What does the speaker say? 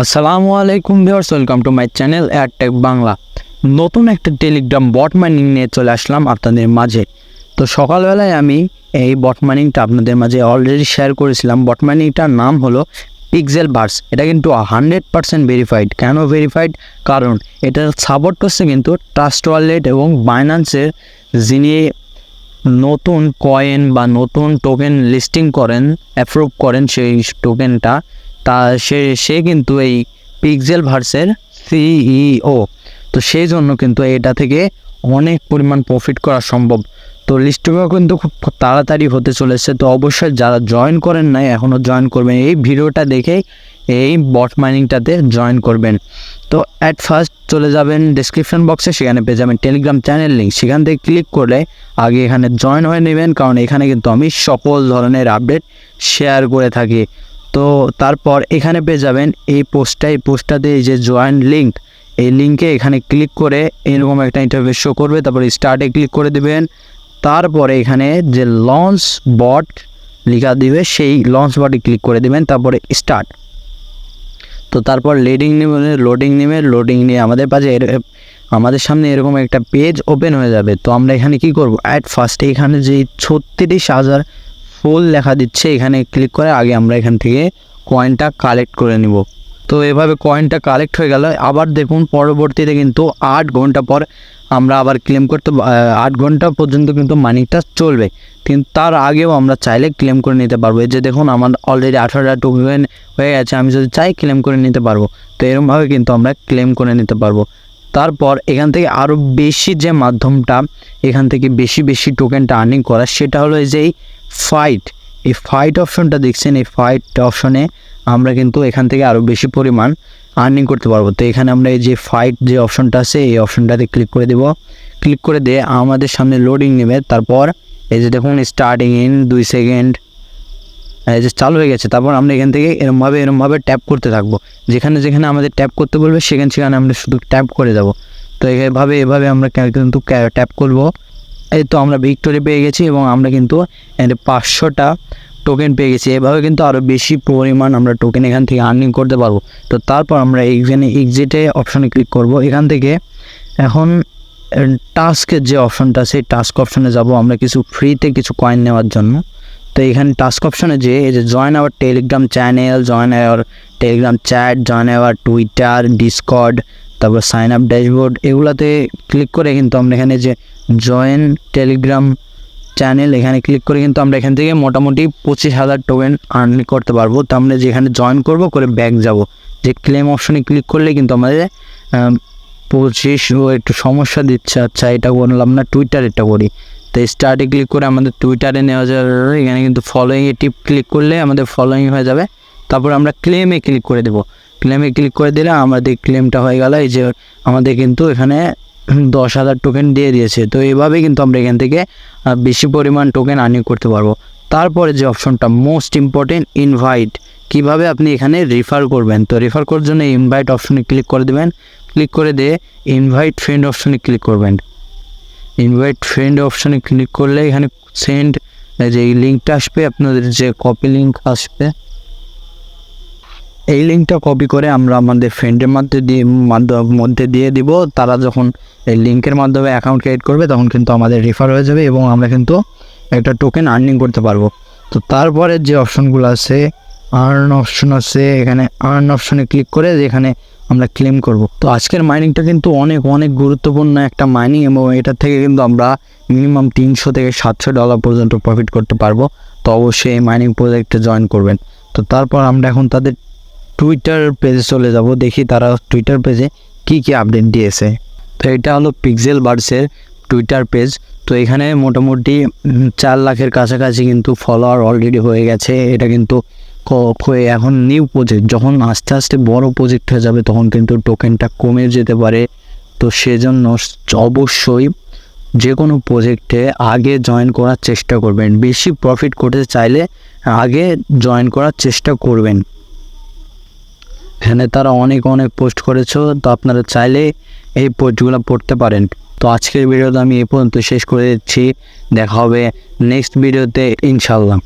আসসালামু আলাইকুম viewers, welcome to my channel Airtech Bangla. নতুন একটা টেলিগ্রাম বট মাইনিং নিয়ে চলে আসলাম আপনাদের মাঝে। তো সকালবেলায় আমি এই বট মাইনিংটা আপনাদের মাঝে অলরেডি শেয়ার করেছিলাম। বট মাইনিংটার নাম হলো পিক্সেল ভার্স। এটা কিন্তু 100% ভেরিফাইড। কেন ভেরিফাইড? কারণ এটা সাপোর্ট করছে কিন্তু ট্রাস্ট ওয়ালেট এবং বাইন্যান্সের, যিনি নতুন কয়েন বা নতুন টোকেন লিস্টিং করেন, অ্যাপ্রুভ করেন সেই টোকেনটা, তা সে কিন্তু এই পিক্সেল ভার্সের সিইও। তো সেই জন্য কিন্তু এটা থেকে অনেক পরিমাণ প্রফিট করা সম্ভব। তো লিস্টিংও কিন্তু খুব তাড়াতাড়ি হতে চলেছে। তো অবশ্যই যারা জয়েন করেন নাই এখনও জয়েন করবেন, এই ভিডিওটা দেখেই এই বট মাইনিংটাতে জয়েন করবেন। তো অ্যাট ফার্স্ট চলে যাবেন ডিসক্রিপশন বক্সে, সেখানে পেয়ে যাবেন টেলিগ্রাম চ্যানেল লিঙ্ক। সেখান থেকে ক্লিক করলে আগে এখানে জয়েন হয়ে নেবেন, কারণ এখানে কিন্তু আমি সকল ধরনের আপডেট শেয়ার করে থাকি। তো তারপর এখানে পেয়ে যাবেন এই পোস্টটাতে এই যে জয়েন লিঙ্ক, এই লিঙ্কে এখানে ক্লিক করে এরকম একটা ইন্টারফেস শো করবে। তারপরে স্টার্টে ক্লিক করে দেবেন। তারপরে এখানে যে লঞ্চ বট লেখা দিবে, সেই লঞ্চ বটে ক্লিক করে দেবেন। তারপরে স্টার্ট। তো তারপর লোডিং নিয়ে আমাদের সামনে এরকম একটা পেজ ওপেন হয়ে যাবে। তো আমরা এখানে কি করব? অ্যাট ফার্স্টে এখানে যে 36,000 ফুল লেখা দিচ্ছে, এখানে ক্লিক করে আগে আমরা এখান থেকে কয়েনটা কালেক্ট করে নিব। তো এভাবে কয়েনটা কালেক্ট হয়ে গেল। আবার দেখুন পরবর্তীতে কিন্তু 8 ঘন্টা পর আমরা আবার ক্লেম করতে, 8 ঘন্টা পর্যন্ত কিন্তু মানিটা চলবে। কিন্তু তার আগেও আমরা চাইলে ক্লেম করে নিতে পারবো। এই যে দেখুন আমার অলরেডি 18টা টোকেন হয়ে গেছে, আমি যদি চাই ক্লেম করে নিতে পারবো। তো এরকমভাবে কিন্তু আমরা ক্লেম করে নিতে পারবো। তারপর এখান থেকে আরও বেশি যে মাধ্যমটা, এখান থেকে বেশি টোকেনটা আর্নিং করা, সেটা হলো এই যে এই ফাইট অপশনটা দেখছেন। এই ফাইট অপশনে আমরা কিন্তু এখান থেকে আরও বেশি পরিমাণ আর্নিং করতে পারবো। তো এখানে আমরা এই যে ফাইট যে অপশনটা আছে, এই অপশনটাতে ক্লিক করে দেব। ক্লিক করে দিয়ে আমাদের সামনে লোডিং নেবে। তারপর এই যে দেখুন স্টার্টিং ইন 2 সেকেন্ড, এই যে চালু হয়ে গেছে। তারপর আমরা এখান থেকে এরমভাবে ট্যাপ করতে থাকবো। যেখানে আমাদের ট্যাপ করতে বলবে সেখানে আমরা শুধু ট্যাপ করে যাব। তো এভাবে আমরা কিন্তু ট্যাপ করবো। এই তো আমরা ভিক্টোরি পেয়ে গেছি এবং আমরা কিন্তু 500টা টোকেন পেয়ে গেছি। এভাবে কিন্তু আরও বেশি পরিমাণ আমরা টোকেন এখান থেকে আর্নিং করতে পারবো। তো তারপর আমরা এইখানে এক্সিটে অপশনে ক্লিক করব। এখান থেকে এখন টাস্কের যে অপশনটা, সেই টাস্ক অপশনে যাব আমরা কিছু ফ্রিতে কিছু কয়েন নেওয়ার জন্য। তো এখানে টাস্ক অপশনে যে এই যে join our Telegram channel, join our Telegram chat, join our Twitter, Discord, তারপর সাইন আপ ড্যাশবোর্ড, এগুলাতে ক্লিক করে কিন্তু আমরা এখানে যে জয়েন টেলিগ্রাম চ্যানেল, এখানে ক্লিক করে কিন্তু আমরা এখান থেকে মোটামুটি 25,000 টোকেন আর্নিং করতে পারবো। তো আমরা যেখানে জয়েন করব করে ব্যাক যাব, যে ক্লেম অপশনে ক্লিক করলে কিন্তু আমাদের 25 একটু সমস্যা দিচ্ছে। আচ্ছা এটা করলাম না, টুইটারেরটা করি। তো স্টার্টে ক্লিক করে আমাদের টুইটারে নেওয়া যাবে। এখানে কিন্তু ফলোয়িংয়ে টিপ ক্লিক করলে আমাদের ফলোয়িং হয়ে যাবে। তারপর আমরা ক্লেমে ক্লিক করে দেবো। ক্লেমে ক্লিক করে দিলে আমাদের ক্লেমটা হয়ে গেল। এই যে আমাদের কিন্তু এখানে 10,000 টোকেন দিয়ে দিয়েছে। তো এইভাবে কিন্তু আমরা এখান থেকে বেশি পরিমাণ টোকেন আর্নিং করতে পারবো। তারপরে যে অপশনটা মোস্ট ইম্পর্টেন্ট, ইনভাইট, কিভাবে আপনি এখানে রেফার করবেন। তো রেফার করার জন্য ইনভাইট অপশনে ক্লিক করে দেবেন। ক্লিক করে দিয়ে ইনভাইট ফ্রেন্ড অপশনে ক্লিক করবেন। ইনভাইট ফ্রেন্ড অপশনে ক্লিক করলে এখানে সেন্ড যে এই লিঙ্কটা আসবে, আপনাদের যে কপি লিঙ্ক আসবে, এই লিঙ্কটা কপি করে আমরা আমাদের ফ্রেন্ডের মধ্যে দিয়ে দিব। তারা যখন এই লিঙ্কের মাধ্যমে অ্যাকাউন্ট ক্রিয়েট করবে তখন কিন্তু আমাদের রেফার হয়ে যাবে এবং আমরা কিন্তু একটা টোকেন আর্নিং করতে পারবো। তো তারপরে যে অপশনগুলো আছে, আর্ন অপশন আছে, এখানে আর্ন অপশনে ক্লিক করে যেখানে আমরা ক্লেম করব। তো আজকের মাইনিংটা কিন্তু অনেক গুরুত্বপূর্ণ একটা মাইনিং এবং এটা থেকে কিন্তু আমরা মিনিমাম $300 থেকে $700 পর্যন্ত প্রফিট করতে পারবো। তো অবশ্যই এই মাইনিং প্রজেক্টে জয়েন করবেন। তো তারপর আমরা এখন তাদের টুইটার পেজে চলে যাব, দেখি তারা টুইটার পেজে কি আপডেট দিয়েছে। তো এটা হলো পিক্সেল ভার্সের টুইটার পেজ। তো এখানে মোটামুটি 4 লাখের কাছাকাছি কিন্তু ফলোয়ার অলরেডি হয়ে গেছে। এটা কিন্তু এখন নিউ প্রজেক্ট, যখন আস্তে আস্তে বড় প্রজেক্ট হয়ে যাবে তখন কিন্তু টোকেনটা কমে যেতে পারে। তো সেজন্য অবশ্যই যে কোনো প্রজেক্টে আগে জয়েন করার চেষ্টা করবেন। বেশি প্রফিট করতে চাইলে আগে জয়েন করার চেষ্টা করবেন। এখানে তারা অনেক পোস্ট করেছো, তো আপনারা চাইলে এই পোস্টগুলো পড়তে পারেন। তো আজকের ভিডিওতে আমি এই পর্যন্ত শেষ করে দিচ্ছি। দেখা হবে নেক্সট ভিডিওতে ইনশাল্লাহ।